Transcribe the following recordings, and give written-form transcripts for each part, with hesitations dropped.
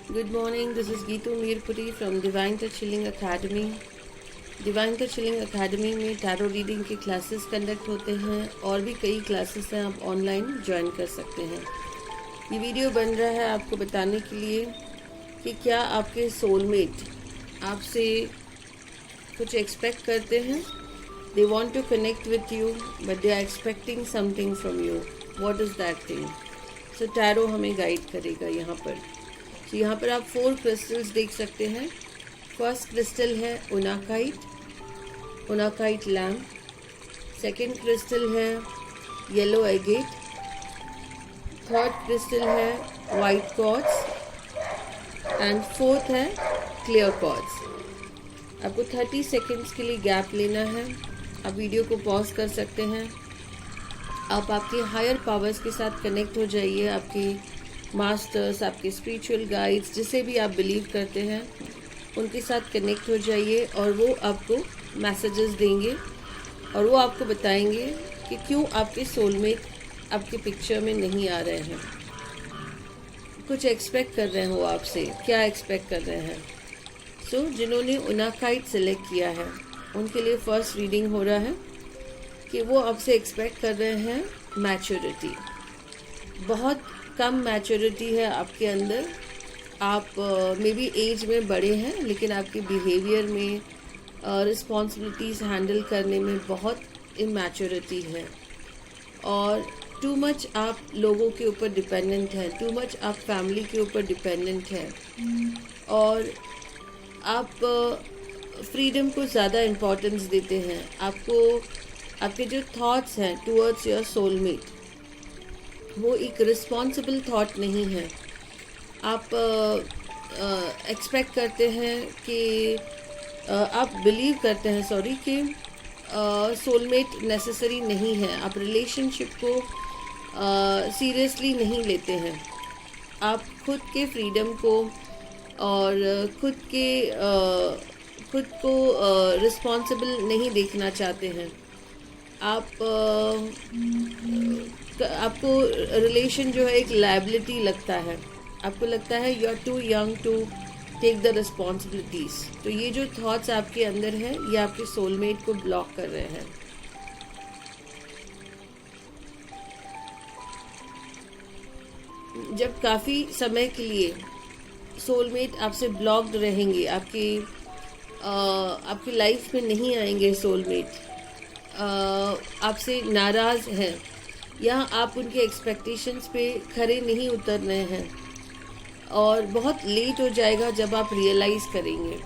Good morning, this is Geetu Mirpuri from Divine Touch Healing Academy. Divine touch healing academy में tarot reading के classes conduct होते हैं और भी कई क्लासेस हैं, आप ऑनलाइन ज्वाइन कर सकते हैं। ये वीडियो बन रहा है आपको बताने के लिए कि क्या आपके सोलमेट आपसे कुछ एक्सपेक्ट करते हैं। They want to connect with you but they are expecting something from you. What is that thing? So tarot हमें गाइड करेगा यहाँ पर। तो यहाँ पर आप 4 क्रिस्टल्स देख सकते हैं। फर्स्ट क्रिस्टल है ओनाकाइट लैम्प। सेकंड क्रिस्टल है येलो एगेट। थर्ड क्रिस्टल है वाइट क्वार्ट्ज एंड फोर्थ है क्लियर क्वार्ट्ज। आपको 30 सेकेंड्स के लिए गैप लेना है। आप वीडियो को पॉज कर सकते हैं। आप आपके हायर पावर्स के साथ कनेक्ट हो जाइए, आपके मास्टर्स, आपके स्पिरिचुअल गाइड्स, जिसे भी आप बिलीव करते हैं उनके साथ कनेक्ट हो जाइए और वो आपको मैसेजेस देंगे और वो आपको बताएंगे कि क्यों आपके सोलमेट आपके पिक्चर में नहीं आ रहे हैं। कुछ एक्सपेक्ट कर रहे हैं वो आपसे, क्या एक्सपेक्ट कर रहे हैं। सो जिन्होंने ओनाकाइट सेलेक्ट किया है उनके लिए फर्स्ट रीडिंग हो रहा है कि वो आपसे एक्सपेक्ट कर रहे हैं मैच्योरिटी। बहुत कम मैच्योरिटी है आपके अंदर। आप मे बी एज में बड़े हैं लेकिन आपके बिहेवियर में, रिस्पॉन्सिबिलिटीज़ हैंडल करने में बहुत इमैच्योरिटी है और टू मच आप लोगों के ऊपर डिपेंडेंट हैं, टू मच आप फैमिली के ऊपर डिपेंडेंट हैं और आप फ्रीडम को ज़्यादा इम्पोर्टेंस देते हैं। आपको आपके जो थॉट्स हैं टूवर्ड्स योर सोलमेट वो एक रिस्पॉन्सिबल थॉट नहीं है। आप एक्सपेक्ट करते हैं कि आप बिलीव करते हैं कि सोलमेट नेसेसरी नहीं है। आप रिलेशनशिप को सीरियसली नहीं लेते हैं। आप खुद के फ्रीडम को और खुद को रिस्पॉन्सिबल नहीं देखना चाहते हैं। आपको रिलेशन जो है एक लायबिलिटी लगता है। आपको लगता है you are too young to take the responsibilities. तो ये जो थॉट्स आपके अंदर हैं ये आपके सोलमेट को ब्लॉक कर रहे हैं। जब काफ़ी समय के लिए सोलमेट आपसे ब्लॉक्ड रहेंगे, आपकी लाइफ में नहीं आएंगे सोलमेट, आपसे नाराज़ हैं या आप उनके एक्सपेक्टेशंस पे खरे नहीं उतर रहे हैं और बहुत लेट हो जाएगा जब आप रियलाइज़ करेंगे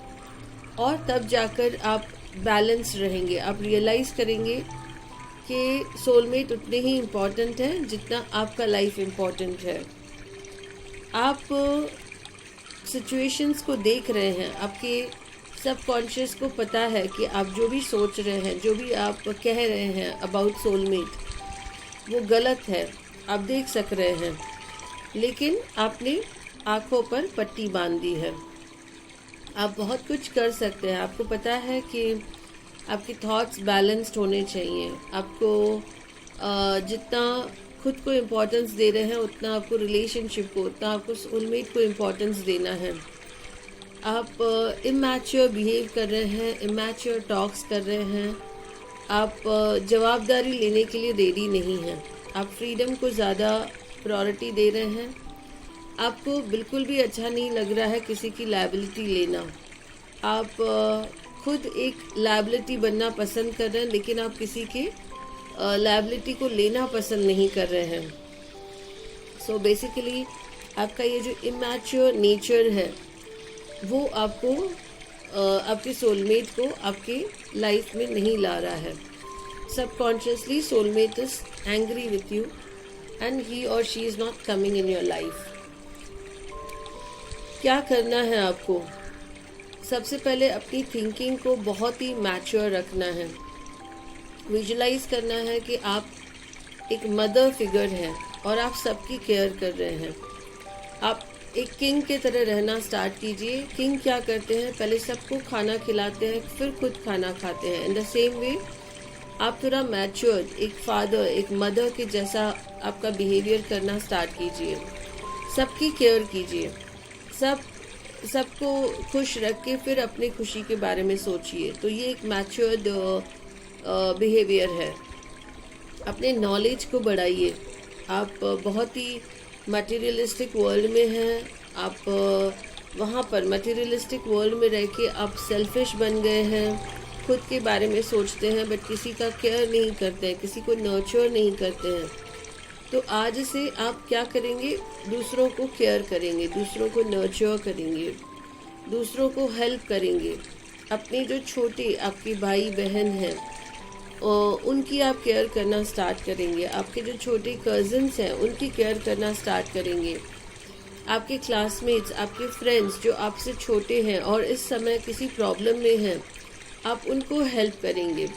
और तब जाकर आप बैलेंस रहेंगे। आप रियलाइज़ करेंगे कि सोलमेट उतने ही इम्पॉर्टेंट हैं जितना आपका लाइफ इम्पॉर्टेंट है। आप सिचुएशंस को देख रहे हैं, आपके सबकॉन्शियस को पता है कि आप जो भी सोच रहे हैं, जो भी आप कह रहे हैं अबाउट सोलमेट वो गलत है, आप देख सक रहे हैं, लेकिन आपने आँखों पर पट्टी बांध दी है। आप बहुत कुछ कर सकते हैं। आपको पता है कि आपके थॉट्स बैलेंस्ड होने चाहिए। आपको जितना खुद को इम्पोर्टेंस दे रहे हैं उतना आपको रिलेशनशिप को, उतना आपको सोलमेट को इम्पोर्टेंस देना है। आप इमैच्योर बिहेव कर रहे हैं, इमैच्योर टॉक्स कर रहे हैं। आप जवाबदारी लेने के लिए रेडी नहीं हैं। आप फ्रीडम को ज़्यादा प्रायोरिटी दे रहे हैं। आपको बिल्कुल भी अच्छा नहीं लग रहा है किसी की लायबिलिटी लेना। आप खुद एक लायबिलिटी बनना पसंद कर रहे हैं लेकिन आप किसी के लायबिलिटी को लेना पसंद नहीं कर रहे हैं। सो बेसिकली आपका ये जो इमैच्योर नेचर है वो आपको आपके सोलमेट को आपके लाइफ में नहीं ला रहा है। Subconsciously soulmate is angry with you and he और she is not coming in your life. क्या करना है आपको? सबसे पहले अपनी थिंकिंग को बहुत ही मैच्योर रखना है। विजुलाइज करना है कि आप एक मदर फिगर हैं और आप सबकी केयर कर रहे हैं। आप एक किंग की तरह रहना स्टार्ट कीजिए। किंग क्या करते हैं? पहले सबको खाना खिलाते हैं, फिर खुद खाना खाते हैं। इन द सेम वे आप थोड़ा मैच्योर, एक फादर, एक मदर के जैसा आपका बिहेवियर करना स्टार्ट कीजिए। सबकी केयर कीजिए, सबको खुश रख के फिर अपनी खुशी के बारे में सोचिए। तो ये एक मैच्योर्ड बिहेवियर है। अपने नॉलेज को बढ़ाइए। आप बहुत ही मटेरियलिस्टिक वर्ल्ड में हैं, आप वहाँ पर मटेरियलिस्टिक वर्ल्ड में रह के आप सेल्फिश बन गए हैं, खुद के बारे में सोचते हैं बट किसी का केयर नहीं करते हैं, किसी को नर्चर नहीं करते हैं। तो आज से आप क्या करेंगे? दूसरों को केयर करेंगे, दूसरों को नर्चर करेंगे, दूसरों को हेल्प करेंगे। अपने जो छोटे आपके भाई बहन हैं उनकी आप केयर करना स्टार्ट करेंगे। आपके जो छोटे कज़न्स हैं उनकी केयर करना स्टार्ट करेंगे। आपके क्लासमेट्स, आपके फ्रेंड्स जो आपसे छोटे हैं और इस समय किसी प्रॉब्लम में हैं, आप उनको हेल्प करेंगे।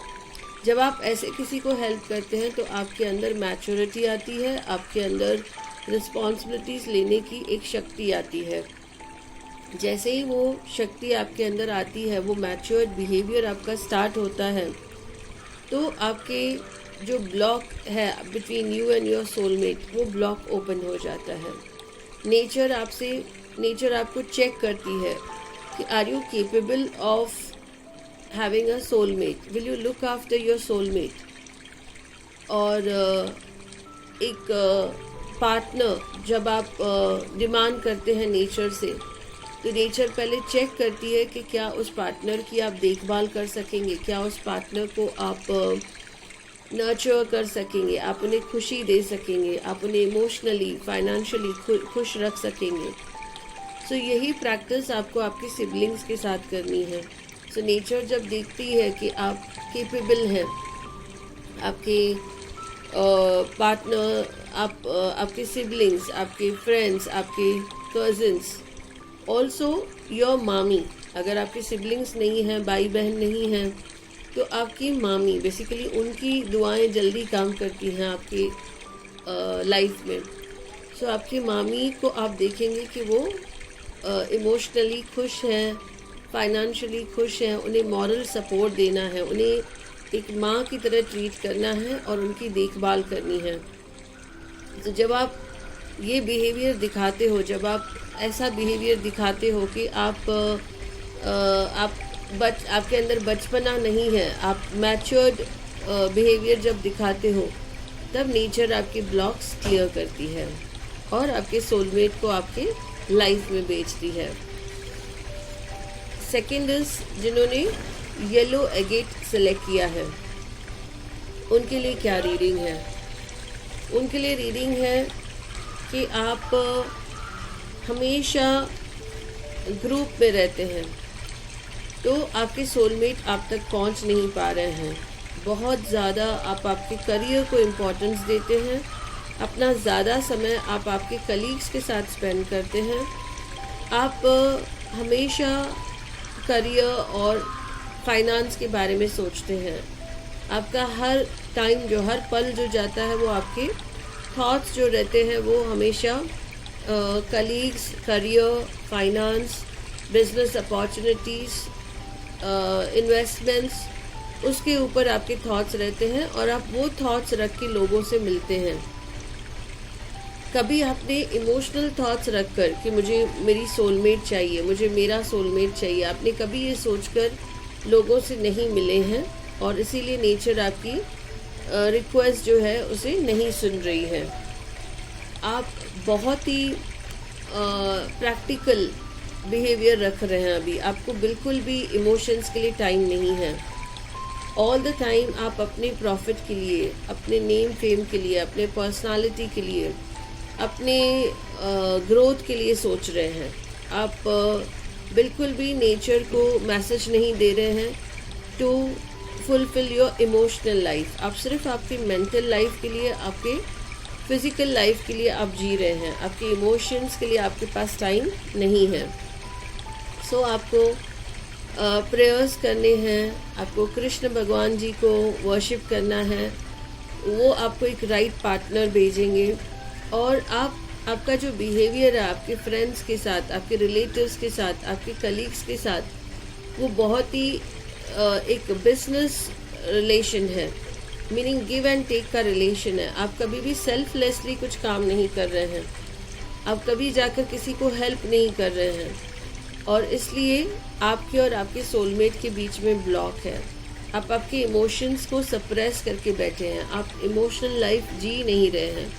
जब आप ऐसे किसी को हेल्प करते हैं तो आपके अंदर मैच्योरिटी आती है, आपके अंदर रिस्पॉन्सिबिलिटीज़ लेने की एक शक्ति आती है। जैसे ही वो शक्ति आपके अंदर आती है, वो मैच्योर्ड बिहेवियर आपका स्टार्ट होता है, तो आपके जो ब्लॉक है between you and your soulmate, वो ब्लॉक ओपन हो जाता है। नेचर आपको चेक करती है कि are you capable of having a soulmate, will you look after your soulmate. और एक पार्टनर जब आप डिमांड करते हैं नेचर से, तो नेचर पहले चेक करती है कि क्या उस पार्टनर की आप देखभाल कर सकेंगे, क्या उस पार्टनर को आप नर्चर कर सकेंगे, आप उन्हें खुशी दे सकेंगे, आप उन्हें इमोशनली फाइनेंशियली खुश रख सकेंगे। सो यही प्रैक्टिस आपको आपके सिबलिंग्स के साथ करनी है। सो नेचर जब देखती है कि आप केपेबल हैं, आपके पार्टनर, आपके सिबलिंग्स, आपके फ्रेंड्स, आपके कज़न्स, ऑल्सो योर मामी, अगर आपके सिबलिंग्स नहीं हैं, भाई बहन नहीं हैं, तो आपकी मामी, बेसिकली उनकी दुआएं जल्दी काम करती हैं आपकी लाइफ में। सो आपकी मामी को आप देखेंगे कि वो इमोशनली खुश हैं, फाइनेंशियली खुश हैं, उन्हें मॉरल सपोर्ट देना है, उन्हें एक माँ की तरह ट्रीट करना है और उनकी देखभाल करनी है। तो जब आप ये बिहेवियर दिखाते हो, जब आप ऐसा बिहेवियर दिखाते हो कि आपके अंदर बचपना नहीं है, आप मैच्योर्ड बिहेवियर जब दिखाते हो, तब नेचर आपके ब्लॉक्स क्लियर करती है और आपके सोलमेट को आपके लाइफ में भेजती है। सेकंड इज, जिन्होंने येलो एगेट सेलेक्ट किया है, उनके लिए क्या रीडिंग है? उनके लिए रीडिंग है कि आप हमेशा ग्रुप में रहते हैं तो आपके सोलमेट आप तक पहुंच नहीं पा रहे हैं। बहुत ज़्यादा आप आपके करियर को इम्पोर्टेंस देते हैं, अपना ज़्यादा समय आप आपके कलीग्स के साथ स्पेंड करते हैं। आप हमेशा करियर और फाइनेंस के बारे में सोचते हैं। आपका हर टाइम जो हर पल जो जाता है, वो आपके थॉट्स जो रहते हैं वो हमेशा colleagues, career, finance, business opportunities, investments, उसके ऊपर आपके थॉट्स रहते हैं और आप वो थॉट्स रख के लोगों से मिलते हैं। कभी आपने इमोशनल थॉट्स रख कर कि मुझे मेरी सोलमेट चाहिए, मुझे मेरा सोलमेट चाहिए, आपने कभी ये सोचकर लोगों से नहीं मिले हैं और इसीलिए नेचर आपकी रिक्वेस्ट जो है उसे नहीं सुन रही है। आप बहुत ही प्रैक्टिकल बिहेवियर रख रहे हैं अभी, आपको बिल्कुल भी इमोशंस के लिए टाइम नहीं है। ऑल द टाइम आप अपने प्रॉफिट के लिए, अपने नेम फेम के लिए, अपने पर्सनालिटी के लिए, अपने ग्रोथ के लिए सोच रहे हैं। आप बिल्कुल भी नेचर को मैसेज नहीं दे रहे हैं to fulfil your emotional life. आप सिर्फ आपकी मेंटल लाइफ के लिए, आपके फिज़िकल लाइफ के लिए आप जी रहे हैं, आपके इमोशंस के लिए आपके पास टाइम नहीं है। सो आपको प्रेयर्स करने हैं, आपको कृष्ण भगवान जी को वर्शिप करना है, वो आपको एक राइट पार्टनर भेजेंगे और आपका जो बिहेवियर है आपके फ्रेंड्स के साथ, आपके रिलेटिव्स के साथ, आपके कलीग्स के साथ, वो बहुत ही एक बिजनेस रिलेशन है, मीनिंग गिव एंड टेक का रिलेशन है। आप कभी भी सेल्फलेसली कुछ काम नहीं कर रहे हैं, आप कभी जाकर किसी को हेल्प नहीं कर रहे हैं, और इसलिए आपके और आपके सोलमेट के बीच में ब्लॉक है। आप आपके इमोशंस को सप्रेस करके बैठे हैं, आप इमोशनल लाइफ जी नहीं रहे हैं।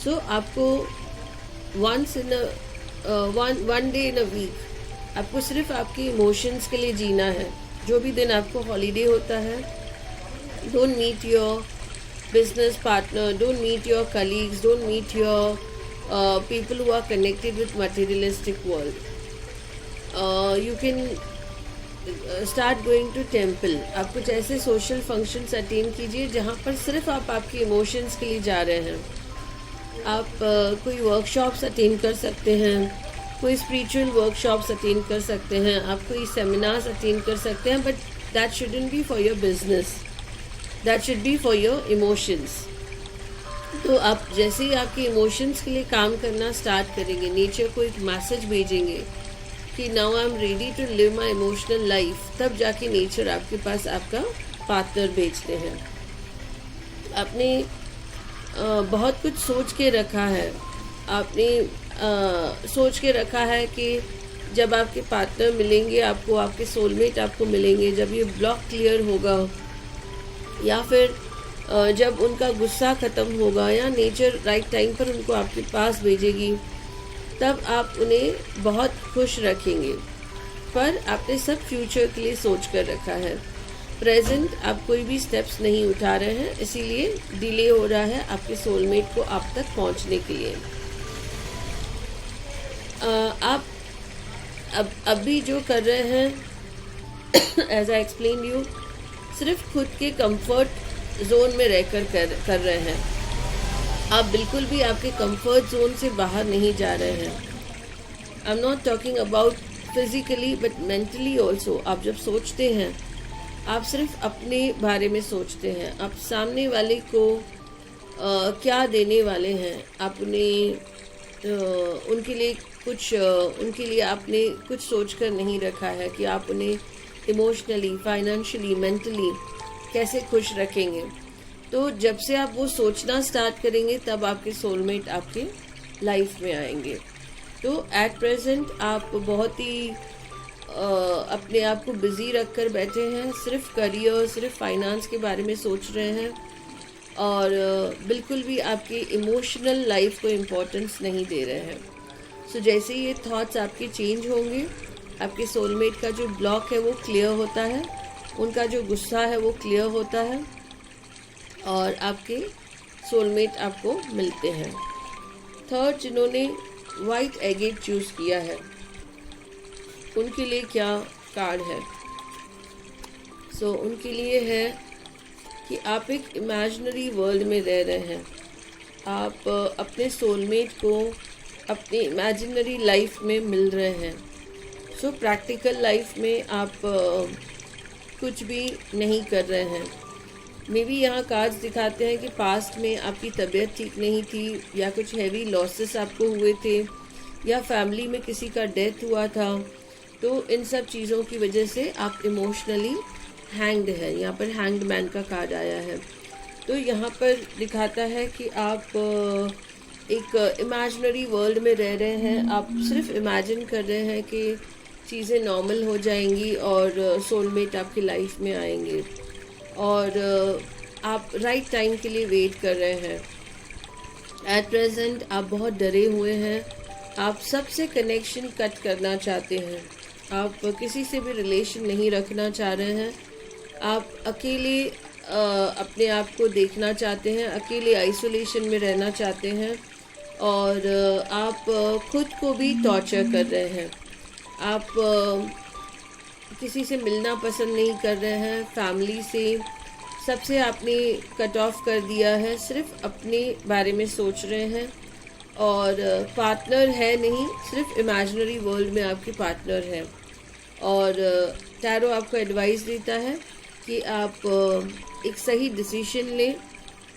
सो आपको one day in a week आपको सिर्फ आपके इमोशंस के लिए जीना है। जो भी दिन आपको हॉलीडे होता है, don't meet your business partner, don't meet your colleagues, don't meet your people who are connected with materialistic world. You can start going to temple. आप कुछ ऐसे social functions अटेंड कीजिए जहाँ पर सिर्फ आप आपके इमोशंस के लिए जा रहे हैं। आप कोई वर्कशॉप्स अटेंड कर सकते हैं, कोई स्पिरिचुअल वर्कशॉप्स अटेंड कर सकते हैं, आप कोई सेमिनार्स अटेंड कर सकते हैं, but that shouldn't be for your business, that should be for your emotions. तो आप जैसे ही आपके इमोशंस के लिए काम करना स्टार्ट करेंगे, नेचर को एक मैसेज भेजेंगे कि now I am ready to live my emotional life, तब जाके नेचर आपके पास आपका पार्टनर भेजते हैं। आपने बहुत कुछ सोच के रखा है, आपने सोच के रखा है कि जब आपके पार्टनर मिलेंगे आपको, आपके सोलमेट आपको मिलेंगे, जब ये ब्लॉक क्लियर होगा, या फिर जब उनका गुस्सा ख़त्म होगा, या नेचर राइट टाइम पर उनको आपके पास भेजेगी, तब आप उन्हें बहुत खुश रखेंगे। पर आपने सब फ्यूचर के लिए सोच कर रखा है। प्रेजेंट आप कोई भी स्टेप्स नहीं उठा रहे हैं, इसीलिए डिले हो रहा है आपके सोलमेट को आप तक पहुंचने के लिए। आप अभी जो कर रहे हैं एज आई एक्सप्लेन यू, सिर्फ खुद के कंफर्ट जोन में रहकर कर रहे हैं। आप बिल्कुल भी आपके कंफर्ट जोन से बाहर नहीं जा रहे हैं। I am not talking about physically but mentally also. आप जब सोचते हैं, आप सिर्फ अपने बारे में सोचते हैं, आप सामने वाले को क्या देने वाले हैं, आपने उनके लिए आपने कुछ सोच कर नहीं रखा है कि आप उन्हें इमोशनली, फाइनेंशियली, मेंटली कैसे खुश रखेंगे। तो जब से आप वो सोचना स्टार्ट करेंगे, तब आपके सोलमेट आपके लाइफ में आएंगे। तो एट प्रेजेंट आप बहुत ही अपने आप को बिजी रख कर बैठे हैं, सिर्फ करियर, सिर्फ फाइनेंस के बारे में सोच रहे हैं, और बिल्कुल भी आपकी इमोशनल लाइफ को इम्पोर्टेंस नहीं दे रहे हैं। सो जैसे ही ये थॉट्स आपके चेंज होंगे, आपके सोलमेट का जो ब्लॉक है वो क्लियर होता है, उनका जो गुस्सा है वो क्लियर होता है, और आपके सोलमेट आपको मिलते हैं। थर्ड, जिन्होंने वाइट एगेट चूज़ किया है, उनके लिए क्या कार्ड है? सो उनके लिए है कि आप एक इमेजिनरी वर्ल्ड में रह रहे हैं। आप अपने सोलमेट को अपनी इमेजिनरी लाइफ में मिल रहे हैं। सो प्रैक्टिकल लाइफ में आप कुछ भी नहीं कर रहे हैं। मे बी यहाँ कार्ड्स दिखाते हैं कि पास्ट में आपकी तबीयत ठीक नहीं थी, या कुछ हैवी लॉसेस आपको हुए थे, या फैमिली में किसी का डेथ हुआ था। तो इन सब चीज़ों की वजह से आप इमोशनली हैंग्ड है। यहाँ पर हैंग्ड मैन का कार्ड आया है। तो यहाँ पर दिखाता है कि आप एक इमेजिनरी वर्ल्ड में रह रहे हैं। आप सिर्फ इमेजिन कर रहे हैं कि चीज़ें नॉर्मल हो जाएंगी और सोलमेट आपकी लाइफ में आएंगे, और आप राइट टाइम के लिए वेट कर रहे हैं। एट प्रेजेंट आप बहुत डरे हुए हैं। आप सबसे कनेक्शन कट करना चाहते हैं। आप किसी से भी रिलेशन नहीं रखना चाह रहे हैं। आप अकेले अपने आप को देखना चाहते हैं, अकेले आइसोलेशन में रहना चाहते हैं, और आप खुद को भी टॉर्चर कर रहे हैं। आप किसी से मिलना पसंद नहीं कर रहे हैं, फैमिली से सबसे आपने कट ऑफ कर दिया है, सिर्फ अपने बारे में सोच रहे हैं, और पार्टनर है नहीं, सिर्फ इमेजिनरी वर्ल्ड में आपके पार्टनर है। और टैरो आपको एडवाइस देता है कि आप एक सही डिसीजन लें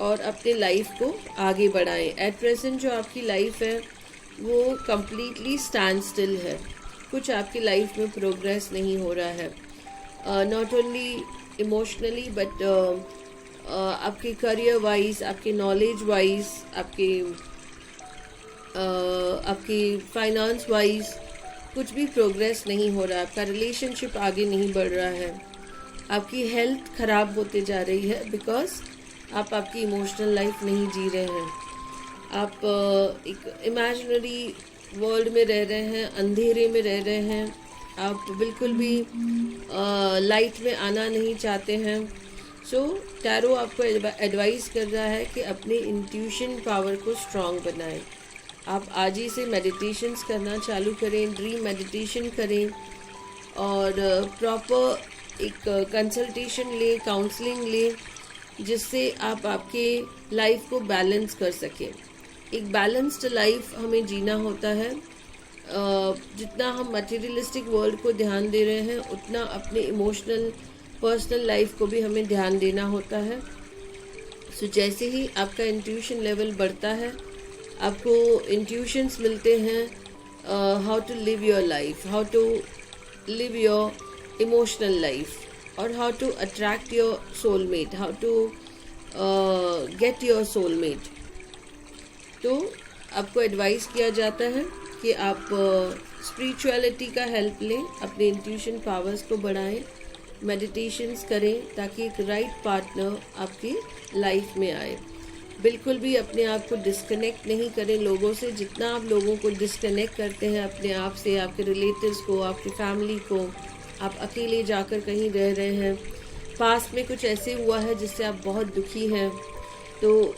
और अपने लाइफ को आगे बढ़ाएं। एट प्रेजेंट जो आपकी लाइफ है वो कम्प्लीटली स्टैंड स्टिल है। कुछ आपकी लाइफ में प्रोग्रेस नहीं हो रहा है, नॉट ओनली इमोशनली बट आपके करियर वाइज, आपके नॉलेज वाइज, आपके आपकी फाइनेंस वाइज कुछ भी प्रोग्रेस नहीं हो रहा, आपका रिलेशनशिप आगे नहीं बढ़ रहा है, आपकी हेल्थ ख़राब होते जा रही है बिकॉज आप आपकी इमोशनल लाइफ नहीं जी रहे हैं। आप एक इमेजिनरी वर्ल्ड में रह रहे हैं, अंधेरे में रह रहे हैं, आप बिल्कुल भी लाइट में आना नहीं चाहते हैं। सो टैरो आपको एडवाइस कर रहा है कि अपने इंट्यूशन पावर को स्ट्रांग बनाएं। आप आज ही से मेडिटेशंस करना चालू करें, ड्रीम मेडिटेशन करें और प्रॉपर एक कंसल्टेशन लें, काउंसलिंग लें, जिससे आप आपके लाइफ को बैलेंस कर सकें। एक बैलेंस्ड लाइफ हमें जीना होता है। जितना हम मटेरियलिस्टिक वर्ल्ड को ध्यान दे रहे हैं, उतना अपने इमोशनल पर्सनल लाइफ को भी हमें ध्यान देना होता है। सो जैसे ही आपका इंट्यूशन लेवल बढ़ता है, आपको इंट्यूशंस मिलते हैं how to live your life, how to live your emotional life और how to attract your soulmate, how to get your soulmate. तो आपको एडवाइस किया जाता है कि आप स्पिरिचुअलिटी का हेल्प लें, अपने इंट्यूशन पावर्स को बढ़ाएं, मेडिटेशंस करें ताकि एक राइट पार्टनर आपकी लाइफ में आए। बिल्कुल भी अपने आप को डिस्कनेक्ट नहीं करें लोगों से। जितना आप लोगों को डिस्कनेक्ट करते हैं अपने आप से, आपके रिलेटिव्स को, आपकी फैमिली को, आप अकेले जाकर कहीं रह रहे हैं, पास्ट में कुछ ऐसे हुआ है जिससे आप बहुत दुखी हैं, तो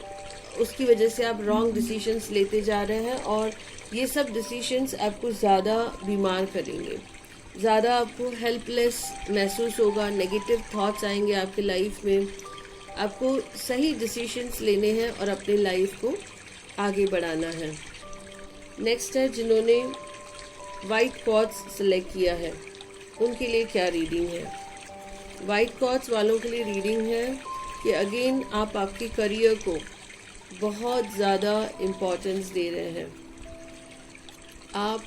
उसकी वजह से आप रॉन्ग डिसीजंस लेते जा रहे हैं और ये सब डिसीजंस आपको ज़्यादा बीमार करेंगे, ज़्यादा आपको हेल्पलेस महसूस होगा, नेगेटिव थॉट्स आएंगे आपके लाइफ में। आपको सही डिसीजंस लेने हैं और अपनी लाइफ को आगे बढ़ाना है। नेक्स्ट है जिन्होंने वाइट कॉर्ड्स सेलेक्ट किया है, उनके लिए क्या रीडिंग है। वाइट कॉर्ड्स वालों के लिए रीडिंग है कि अगेन आप आपके करियर को बहुत ज़्यादा इम्पोर्टेंस दे रहे हैं। आप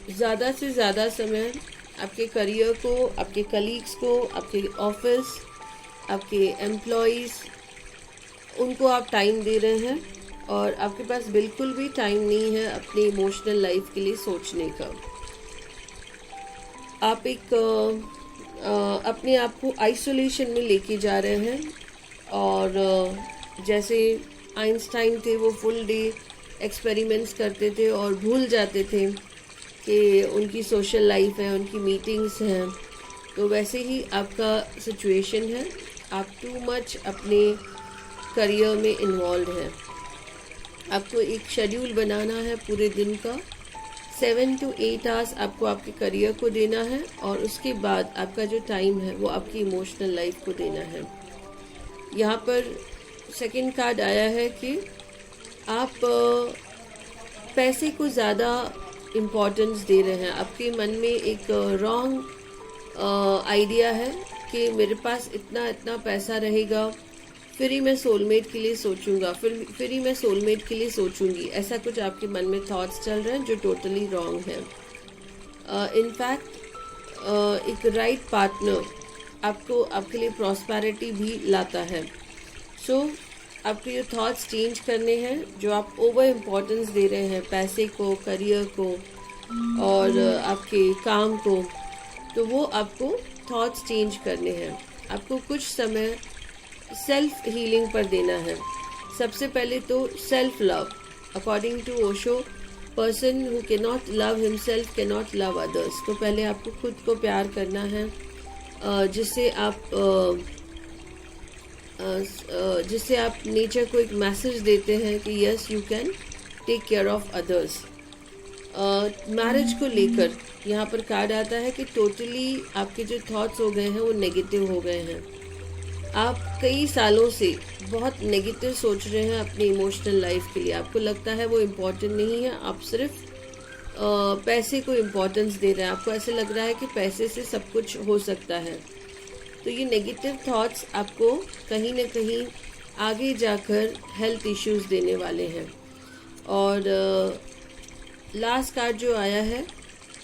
ज़्यादा से ज़्यादा समय आपके करियर को, आपके कलीग्स को, आपके ऑफिस, आपके एम्प्लॉयज़, उनको आप टाइम दे रहे हैं और आपके पास बिल्कुल भी टाइम नहीं है अपनी इमोशनल लाइफ के लिए सोचने का। आप एक अपने आप को आइसोलेशन में लेके जा रहे हैं और जैसे आइंस्टाइन थे, वो फुल डे एक्सपेरिमेंट्स करते थे और भूल जाते थे कि उनकी सोशल लाइफ है, उनकी मीटिंग्स हैं, तो वैसे ही आपका सिचुएशन है। आप टू मच अपने करियर में इन्वॉल्व हैं। आपको एक शेड्यूल बनाना है पूरे दिन का, 7 to 8 आवर्स आपको आपके करियर को देना है और उसके बाद आपका जो टाइम है वो आपकी इमोशनल लाइफ को देना है। यहाँ पर सेकंड कार्ड आया है कि आप पैसे को ज़्यादा इम्पोर्टेंस दे रहे हैं। आपके मन में एक रॉन्ग आइडिया है कि मेरे पास इतना इतना पैसा रहेगा, फिर ही मैं सोलमेट के लिए सोचूंगा, फिर ही मैं सोलमेट के लिए सोचूंगी। ऐसा कुछ आपके मन में थॉट्स चल रहे हैं जो टोटली रॉन्ग है। इनफैक्ट एक राइट पार्टनर आपको आपके लिए प्रॉस्पेरिटी भी लाता है। सो आपको ये थॉट्स चेंज करने हैं। जो आप ओवर इम्पोर्टेंस दे रहे हैं पैसे को, करियर को और आपके काम को, तो वो आपको थॉट्स चेंज करने हैं। आपको कुछ समय सेल्फ हीलिंग पर देना है। सबसे पहले तो self love. According to Osho, person who can not love himself can not love others. तो पहले आपको खुद को प्यार करना है, जिससे आप नेचर को एक मैसेज देते हैं कि yes you can take care of others. Marriage को लेकर यहाँ पर कार्ड आता है कि टोटली आपके जो थॉट्स हो गए हैं वो नेगेटिव हो गए हैं। आप कई सालों से बहुत नेगेटिव सोच रहे हैं अपनी इमोशनल लाइफ के लिए। आपको लगता है वो इम्पोर्टेंट नहीं है, आप सिर्फ पैसे को इम्पोर्टेंस दे रहे हैं। आपको ऐसे लग रहा है कि पैसे से सब कुछ हो सकता है। तो ये नेगेटिव थॉट्स आपको कहीं ना कहीं आगे जाकर हेल्थ इश्यूज देने वाले हैं। और लास्ट कार्ड जो आया है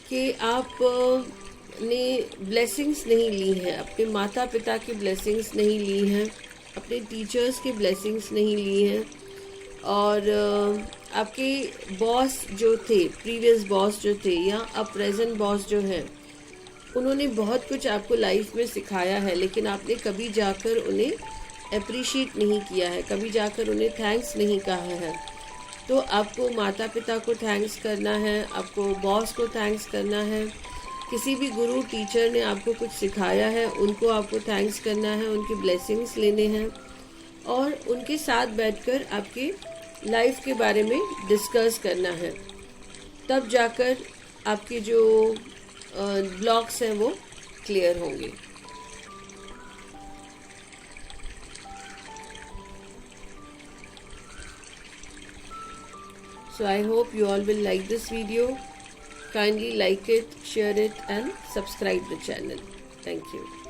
कि आप आपने ब्लेसिंग्स नहीं ली हैं, अपने माता पिता की ब्लेसिंग्स नहीं ली हैं, अपने टीचर्स की ब्लेसिंग्स नहीं ली हैं, और आपके बॉस जो थे, प्रीवियस बॉस जो थे या अब प्रेजेंट बॉस जो हैं, उन्होंने बहुत कुछ आपको लाइफ में सिखाया है, लेकिन आपने कभी जाकर उन्हें अप्रिशिएट नहीं किया है, कभी जाकर उन्हें थैंक्स नहीं कहा है। तो आपको माता पिता को थैंक्स करना है, आपको बॉस को थैंक्स करना है, किसी भी गुरु टीचर ने आपको कुछ सिखाया है उनको आपको थैंक्स करना है, उनकी ब्लेसिंग्स लेने हैं और उनके साथ बैठकर आपके लाइफ के बारे में डिस्कस करना है। तब जाकर आपके जो ब्लॉक्स हैं वो क्लियर होंगे। So I hope you all will like this video. Kindly like it, share it and subscribe the channel. Thank you.